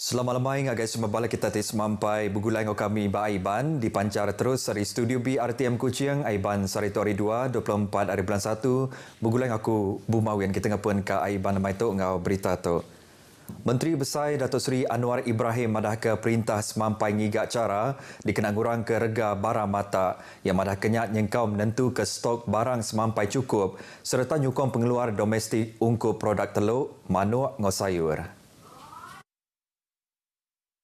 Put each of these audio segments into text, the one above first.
Selamat malam guys, semabala kita sampai begulai dengan kami Ba Aiban dipancar terus dari Studio B RTM Kuching Aiban Saritori 2 24 hari bulan 1 begulai aku Bumawian kita ngapun ke Aiban mai tu ngau berita tu. Menteri Besar Datuk Seri Anwar Ibrahim madah ke perintah semampai ngigak cara dikenang gurang ke rega barang mata yang madah kenyat nyengkau menentu ke stok barang semampai cukup serta nyukong pengeluar domestik ungkup produk telur, manuk ngau sayur.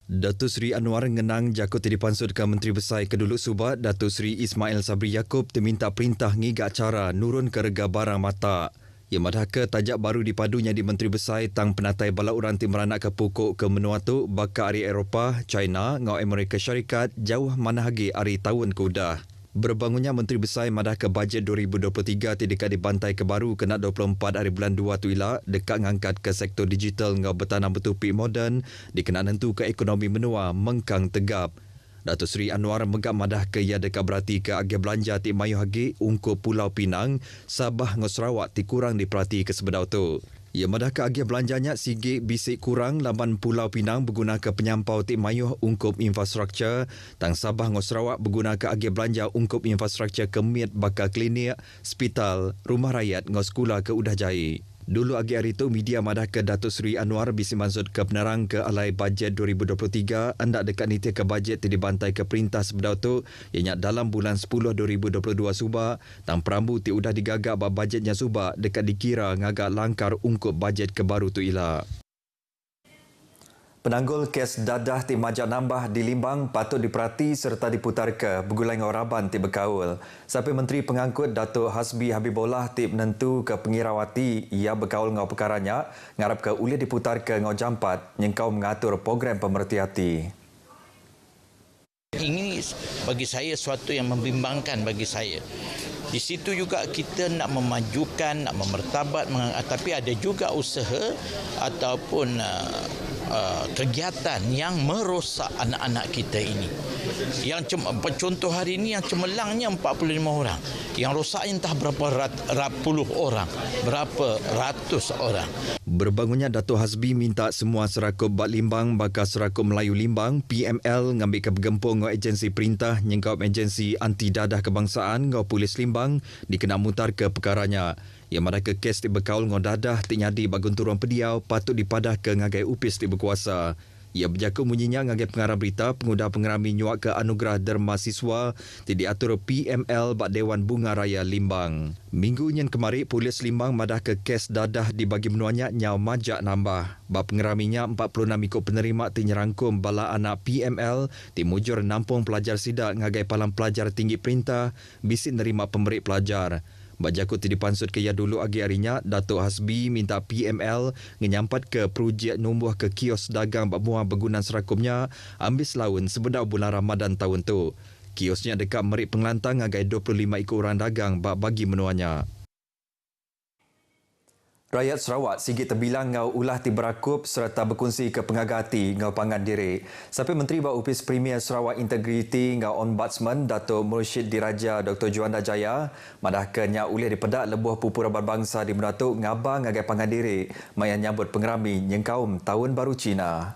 Datuk Seri Anwar ngenang jakut dipansutkan Menteri Besar Keduluk Subat Datuk Seri Ismail Sabri Yaakob terminta perintah ngigak cara nurun ke rega barang mata. Ia madah ke tajak baru dipadunya di Menteri Besar tang penatai bala uran tim meranak ke pokok ke menua tu baka ari Eropah, China, ngau Amerika Syarikat jauh mana hagi ari tahun kudah. Berbangunnya Menteri Besar madah ke bajet 2023 dekat dibantai ke baru kena 24 hari bulan 2 tu ila dekat ngangkat ke sektor digital ngau bertanam bertupik moden dikena nentu ke ekonomi menua mengkang tegap. Datuk Seri Anwar megam madah ke ia dekat berarti ke agih belanja ti mayu hagi ungkup Pulau Pinang, Sabah ngau Sarawak ti kurang diperhati ke sebedau tu. Ia madah ke agih belanjanya sige bisik kurang laman Pulau Pinang berguna ke penyampau ti mayuh ungkup infrastruktur tang Sabah ngau Sarawak berguna ke agih belanja ungkup infrastruktur kemit bakal klinik, hospital, rumah rakyat ngau sekolah ke Udah Jaya. Dulu agi hari itu media madah ke Datuk Seri Anwar bisi maksud ke penerang ke alai bajet 2023 andak dekat niti ke bajet ti dibantai ke perintah sebedau tu ianya dalam bulan 10 2022 suba tang perambu ti udah digagak ba bajetnya suba dekat dikira ngagak langkar ungkup bajet ke baru tu ila. Penanggul kes dadah ti Majak Nambah di Limbang patut diperhati serta diputar ke begulai ngau Raban ti berkaul. Sampai Menteri Pengangkut Datuk Hasbi Habibullah ti menentu ke pengirawati ia berkaul ngau perkaranya ngarap ke ulih diputar ke ngau Jampat nyengkau mengatur program pemerhati hati. Ini bagi saya suatu yang membimbangkan bagi saya. Di situ juga kita nak memajukan, nak memertabat, tapi ada juga usaha ataupun kegiatan yang merosak anak-anak kita ini. Yang contoh hari ini yang cemerlangnya 45 orang. Yang rosaknya entah berapa puluh orang, berapa ratus orang. Berbangunnya Datuk Hasbi minta semua serakup Bat Limbang bakal serakup Melayu Limbang PML ngambil ke bergempung ngau agensi perintah nyengkau agensi anti dadah kebangsaan ngau polis Limbang dikena mutar ke perkaranya. Yang mana ke kes ti berkaul ngau dadah ti nyadi bagun turun pediau patut dipadah ke ngagai upis ti berkuasa. Ia berjaku munyinya ngagai pengarah berita pengudah pengerami nyuak ke anugerah derma siswa ti diatur PML Bak Dewan Bunga Raya Limbang. Minggu nyen kemari polis Limbang madah ke kes dadah dibagi menuanya nyau Majak Nambah. Bak pengeraminya 46 ikut penerima ti nyerangkum bala anak PML ti mujur nampung pelajar sidak ngagai palang pelajar tinggi perintah bisi nerima pemberi pelajar. Bajakut ti dipansut ke ya dulu agi harinya Datuk Hasbi minta PML ngenyampat ke projek numbuh ke kios dagang bak muah bergunan serakumnya ambis laun sebedau bulan Ramadan tahun tu. Kiosnya dekat Merik Penglantang agai 25 ikut orang dagang bak bagi menuanya. Rakyat Sarawak sigit terbilang ngau ulah ti berakup serta berkongsi ke pengagati ngau pangan diri. Sampai Menteri Bak Upis Premier Sarawak Integriti ngau Ombudsman Datuk Mursyid Diraja Dr. Juanda Jaya madah ke nya ulih dipedak lebuh pupura bangsa di Menatuk ngabang ngagai pangan diri mayan nyambut pengerami nyengkaum Tahun Baru Cina.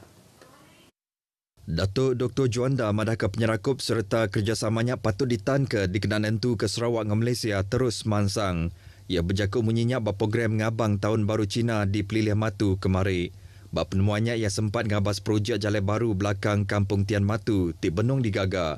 Datuk Dr. Juanda madah ke penyerakup serta kerjasamanya patut ditan ke dikenan entu ke Sarawak dengan Malaysia terus mansang. Ia berjaku munyinya bak program ngabang Tahun Baru Cina di Pelilih Matu kemari. Bak penemuannya ia sempat ngabas projek jalan baru belakang Kampung Tian Matu ti benung digagak.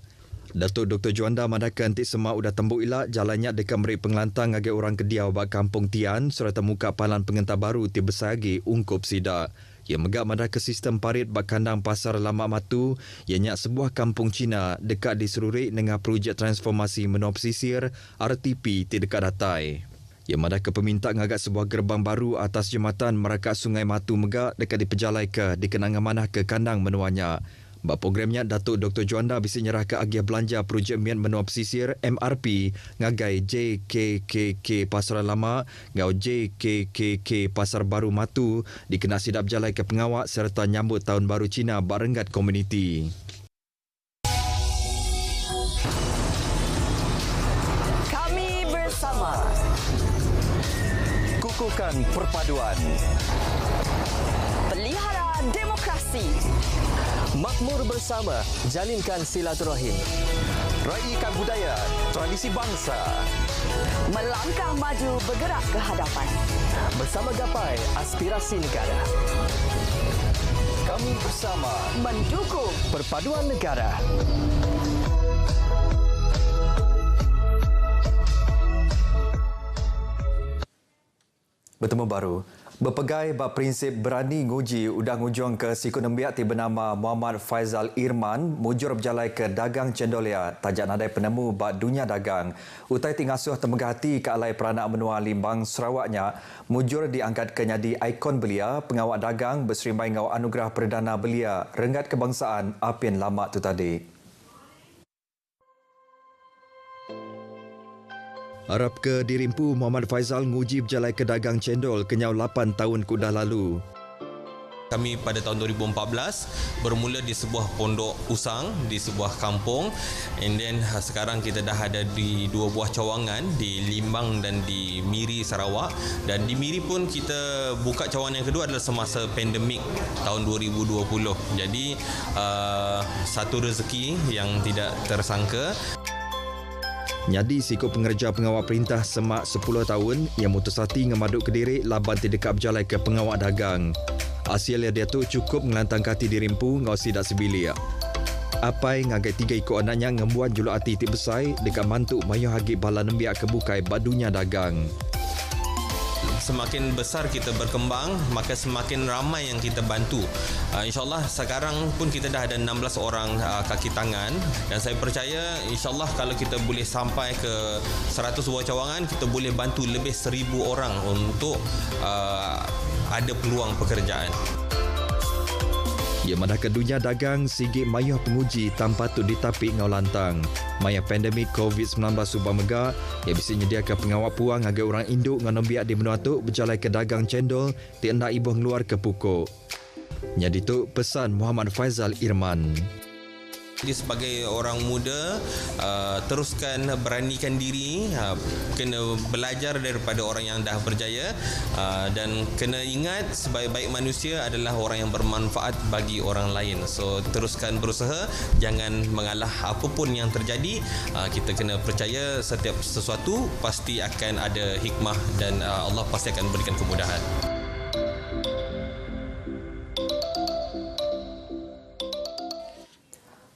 Datuk Dr. Juanda madahkan ti semak udah tembuk ilak jalannya dekat Merik Penglantang agak orang Kediau bak Kampung Tian serta muka palan pengentar baru ti besagi ungkup sidak. Ia megak madah ke sistem parit bak kandang pasar Lamak Matu ianya sebuah kampung Cina dekat di Serurik dengan projek transformasi menua pesisir RTP ti dekat Datai. Ia madah ke peminta ngagak sebuah gerbang baru atas jembatan Merakat Sungai Matu Megak dekat di Pejalai ke dikenang amanah ke kandang menuanya. Bak programnya Datuk Dr. Juanda bisi nyerah ke agiah belanja projek mian menua pesisir MRP ngagai JKKK Pasar Lama ngau JKKK Pasar Baru Matu dikena sidap jalai ke pengawak serta nyambut Tahun Baru Cina Barenggat Komuniti. Kami bersama kukuhkan perpaduan, pelihara demokrasi. Makmur bersama, jalinkan silaturahim. Raikan budaya, tradisi bangsa. Melangkah maju bergerak ke hadapan. Bersama gapai aspirasi negara. Kami bersama Mendukung Perpaduan negara. Bertemu baru. Berpegai bab prinsip berani nguji udang ujung ke Sikun Nembiak ti bernama Muhammad Faizal Irman mujur berjalai ke dagang cendolia tajak nadai penemu bab dunia dagang. Utai ti ngasuh temegah hati ke alai peranak menua Limbang Sarawaknya mujur diangkat ke nyadi ikon belia pengawal dagang berserimbai ngau anugerah Perdana Belia Renggat Kebangsaan Apin Lamak tu tadi. Harap ke dirimpu Muhammad Faizal nguji berjalai ke dagang cendol kenyau 8 tahun kudah lalu. Kami pada tahun 2014 bermula di sebuah pondok usang di sebuah kampung, and then sekarang kita dah ada di 2 buah cawangan di Limbang dan di Miri Sarawak, dan di Miri pun kita buka cawangan yang kedua adalah semasa pandemik tahun 2020. Jadi satu rezeki yang tidak tersangka. Nyadi sikut pengerja pengawal perintah semak 10 tahun yang mutus hati ngemaduk ke diri laban tidak berjalai ke pengawal dagang. Hasil dia tu cukup ngelantang kati dirimpu ngau sidak sebilik. Apai ngagai 3 ikut anaknya ngembuan juluk hati ti besai dekat mantuk mayuh hagi bala nembiak kebukai badunya dagang. Semakin besar kita berkembang, maka semakin ramai yang kita bantu. InsyaAllah sekarang pun kita dah ada 16 orang kaki tangan, dan saya percaya insyaAllah kalau kita boleh sampai ke 100 buah cawangan, kita boleh bantu lebih 1000 orang untuk ada peluang pekerjaan. Ia madah ke dunia dagang sigit mayuh penguji tanpa tu ditapik ngau lantang. Maya pandemik COVID-19 subang megak, ia bisa menyediakan pengawal puang agar orang induk ngau nembiak di benua tu berjalai ke dagang cendol ti hendak ibuh keluar ke pukuk. Nyadi tu pesan Muhammad Faizal Irman. Jadi sebagai orang muda, teruskan beranikan diri, kena belajar daripada orang yang dah berjaya, dan kena ingat sebaik-baik manusia adalah orang yang bermanfaat bagi orang lain. So teruskan berusaha, jangan mengalah apapun yang terjadi. Kita kena percaya setiap sesuatu pasti akan ada hikmah dan Allah pasti akan berikan kemudahan.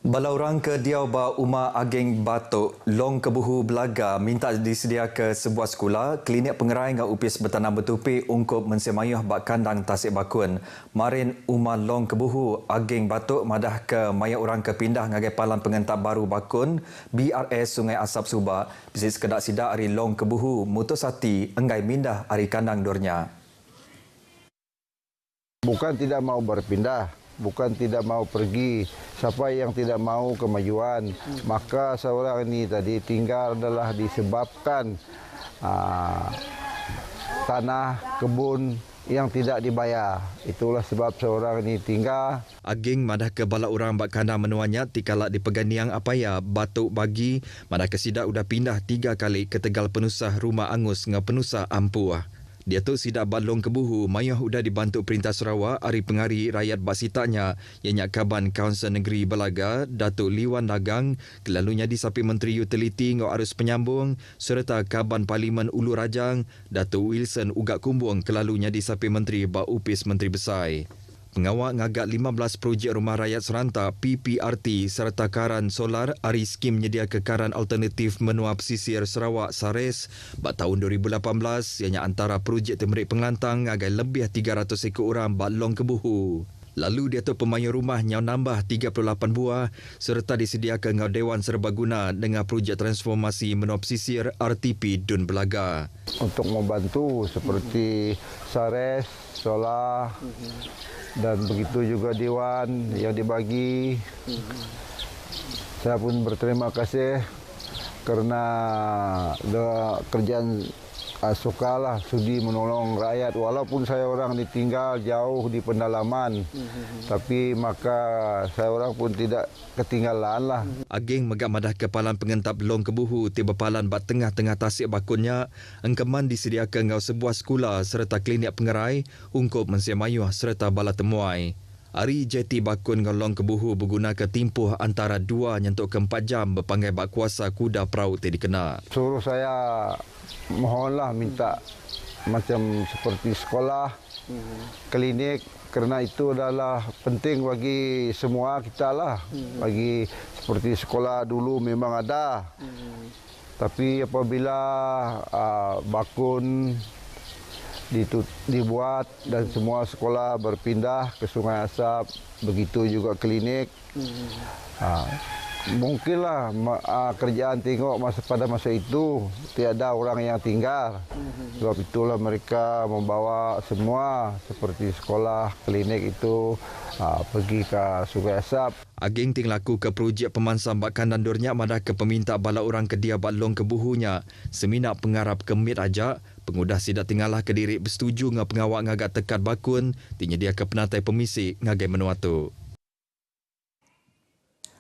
Balaurang ke Diau Ba Umar Ageng Batok, Long Kebuhu Belaga minta disediakan sebuah sekolah, klinik pengerai dengan upis bertanam bertupi ungkup mensemayuh bak kandang Tasik Bakun. Marin Umar Long Kebuhu Ageng Batok madah ke mayat orang kepindah ngagai palang pengentap baru Bakun, BRS Sungai Asap Subak, bisik sekedak sidak hari Long Kebuhu mutus hati enggai mindah hari kandang dornya. Bukan tidak mau berpindah, bukan tidak mau pergi. Siapa yang tidak mau kemajuan, maka seorang ini tadi tinggal adalah disebabkan tanah kebun yang tidak dibayar. Itulah sebab seorang ini tinggal. Ageng madah ke balak orang bak kandang menuanya tikalak di Peganiang Apaya, Batuk Bagi, madah ke sidak udah pindah 3 kali ke Tegal Penusah Rumah Angus dengan Penusah Ampuah. Dia tu sidak Balong Kebuhu, mayah udah dibantu Perintah Sarawak, hari pengari rakyat basitanya, ianya Kaban Kaunsil Negeri Belaga, Datuk Liwan Dagang, kelalunya disapi Menteri Utiliti ngau arus penyambung, serta Kaban Parlimen Ulu Rajang, Datuk Wilson Ugak Kumbung, kelalunya disapi Menteri Bak Upis Menteri Besar. Pengawal ngagak 15 projek rumah rakyat serentak PPRT serta karan solar hari skim menyedia kekaran alternatif menua pesisir Sarawak Sares bak tahun 2018 ianya antara projek temerik pengelantang ngagai lebih 300 ekor orang bak Long Kebuhu. Lalu dia tu pemain rumah nyau nambah 38 buah serta disediakan ngau Dewan Serbaguna dengan projek transformasi menua pesisir RTP Dun Belaga. Untuk membantu seperti Sares, solar, dan begitu juga Dewan yang dibagi. Saya pun berterima kasih kerana kerjaan sukalah sudi menolong rakyat walaupun saya orang ditinggal jauh di pendalaman, tapi maka saya orang pun tidak ketinggalan lah. Ageng megak madah kepalan pengentap Long Kebuhu tiba palan bat tengah-tengah Tasik Bakunnya engkeman disediakan ngau sebuah sekolah serta klinik pengerai ungkup mensiamayuh serta bala temuai. Hari jeti bakun ngolong kebuhu berguna ke timpuh antara 2 nyentuk ke 4 jam berpanggil bak kuasa kuda perahu dikena. Suruh saya mohonlah minta macam seperti sekolah, klinik, kerana itu adalah penting bagi semua kita lah. Bagi seperti sekolah dulu memang ada. Tapi apabila bakun dibuat dan semua sekolah berpindah ke Sungai Asap, begitu juga klinik. Mungkinlah kerjaan tengok pada masa itu tiada orang yang tinggal. Sebab itulah mereka membawa semua seperti sekolah, klinik itu pergi ke Sungai Asap. Ageng ting laku ke projek pemansam bakkan dandurnya madah ke peminta bala orang ke dia batlong ke buhunya. Seminak pengarap kemit ajak, pengudah sidak tinggalah ke diri bersetuju dengan pengawak ngagak tekat bakun, tinyedia ke penatai pemisi ngagai menuatu.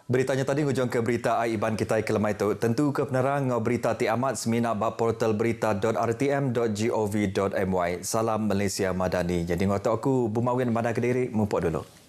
Beritanya tadi ngujung ke berita Aiban kita ke lemai tu. Tentu ke penerang berita ti amat seminak bab portal berita.rtm.gov.my. Salam Malaysia Madani. Jadi ngotak aku Bumawin Madang Kediri, mumpuk dulu.